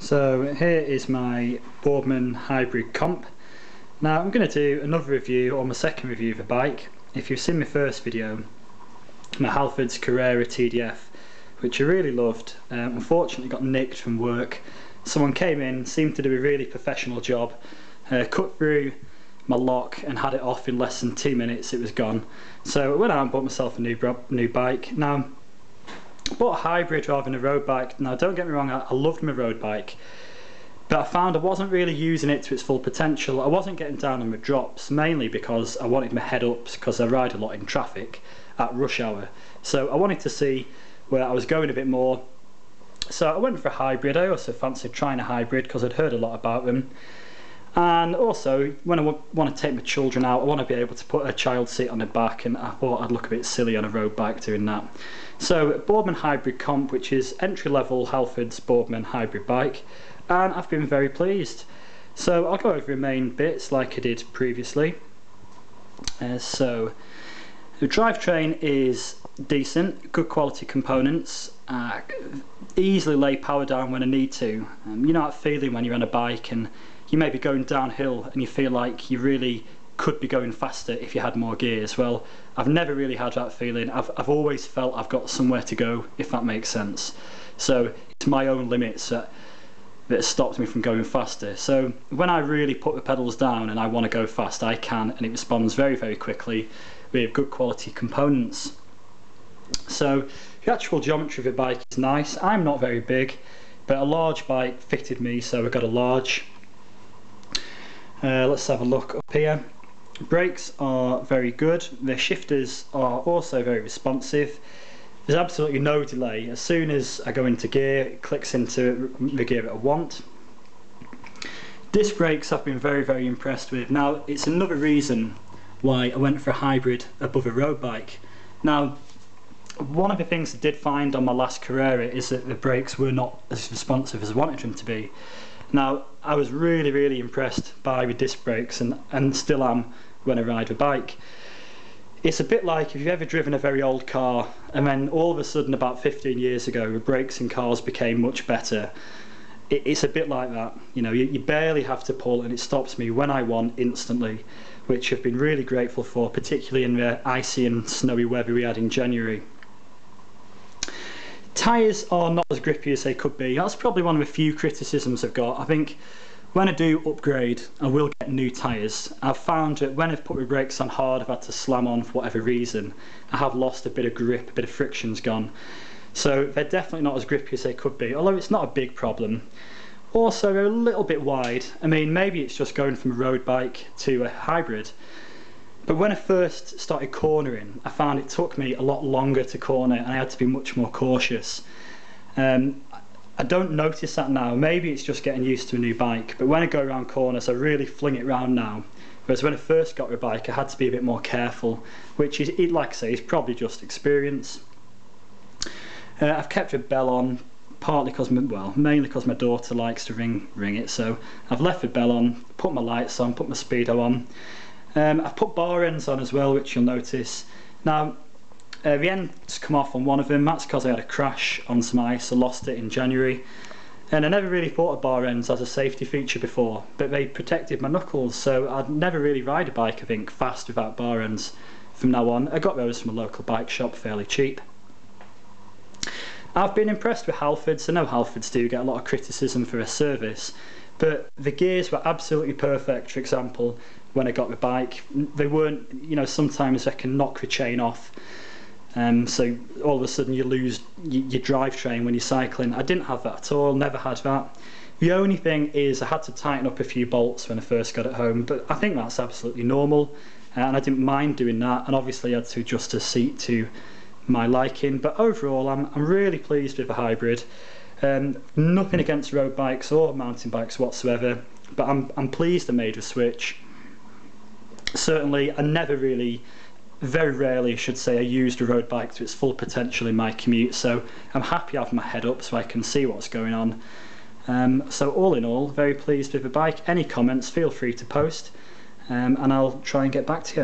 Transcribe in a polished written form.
So here is my Boardman Hybrid Comp. Now I'm going to do another review, or my second review of a bike. If you've seen my first video, my Halford's Carrera TDF, which I really loved, unfortunately got nicked from work. Someone came in, seemed to do a really professional job, cut through my lock and had it off in less than 2 minutes. It was gone. So I went out and bought myself a new bike. Now I bought a hybrid rather than a road bike. Now don't get me wrong, I loved my road bike, but I found I wasn't really using it to its full potential. I wasn't getting down on my drops, mainly because I wanted my head ups, because I ride a lot in traffic at rush hour. So I wanted to see where I was going a bit more. So I went for a hybrid. I also fancied trying a hybrid because I'd heard a lot about them. And also, when I want to take my children out, I want to be able to put a child seat on the back, and I thought I'd look a bit silly on a road bike doing that. So Boardman Hybrid Comp, which is entry-level Halford's Boardman hybrid bike, and I've been very pleased. So I'll go over the main bits like I did previously. So the drivetrain is decent, good quality components, easily lay power down when I need to. You know that feeling when you're on a bike and you may be going downhill and you feel like you really could be going faster if you had more gears. Well, I've never really had that feeling. I've always felt I've got somewhere to go, if that makes sense. So it's my own limits that stops me from going faster. So when I really put the pedals down and I want to go fast, I can, and it responds very, very quickly with good quality components. So the actual geometry of the bike is nice. I'm not very big, but a large bike fitted me, so I got a large. Let's have a look up here. Brakes are very good. The shifters are also very responsive. There's absolutely no delay. As soon as I go into gear, it clicks into the gear that I want. Disc brakes I've been very, very impressed with. Now, it's another reason why I went for a hybrid above a road bike. Now, one of the things I did find on my last Carrera is that the brakes were not as responsive as I wanted them to be. Now, I was really, really impressed by the disc brakes, and still am when I ride a bike. It's a bit like if you've ever driven a very old car and then all of a sudden about 15 years ago the brakes in cars became much better. It's a bit like that. You know, you barely have to pull and it stops me when I want instantly, which I've been really grateful for, particularly in the icy and snowy weather we had in January. Tyres are not as grippy as they could be. That's probably one of the few criticisms I've got. I think when I do upgrade, I will get new tyres. I've found that when I've put my brakes on hard, I've had to slam on for whatever reason, I have lost a bit of grip, a bit of friction's gone. So they're definitely not as grippy as they could be, although it's not a big problem. Also, they're a little bit wide. I mean, maybe it's just going from a road bike to a hybrid. But when I first started cornering, I found it took me a lot longer to corner and I had to be much more cautious. I don't notice that now. Maybe it's just getting used to a new bike, but when I go around corners I really fling it round now, whereas when I first got the bike I had to be a bit more careful, which is, like I say, is probably just experience. I've kept the bell on, partly because, well, mainly because my daughter likes to ring it, so I've left the bell on, put my lights on, put my speedo on. I've put bar ends on as well, which you'll notice. Now, the end's come off on one of them. That's because I had a crash on some ice. I lost it in January. And I never really thought of bar ends as a safety feature before, but they protected my knuckles, so I'd never really ride a bike, I think, fast without bar ends from now on. I got those from a local bike shop, fairly cheap. I've been impressed with Halfords. I know Halfords do get a lot of criticism for their service, but the gears were absolutely perfect. For example, when I got the bike, they weren't, you know, sometimes they can knock the chain off, so all of a sudden you lose your drivetrain when you're cycling. I didn't have that at all, never had that. The only thing is I had to tighten up a few bolts when I first got it home, but I think that's absolutely normal, and I didn't mind doing that, and obviously I had to adjust the seat to my liking. But overall I'm really pleased with the hybrid. Nothing against road bikes or mountain bikes whatsoever, but I'm pleased I made the switch. Certainly I never really, very rarely I should say, I used a road bike to its full potential in my commute, so I'm happy having my head up so I can see what's going on. So all in all, very pleased with the bike. Any comments, feel free to post, and I'll try and get back to you.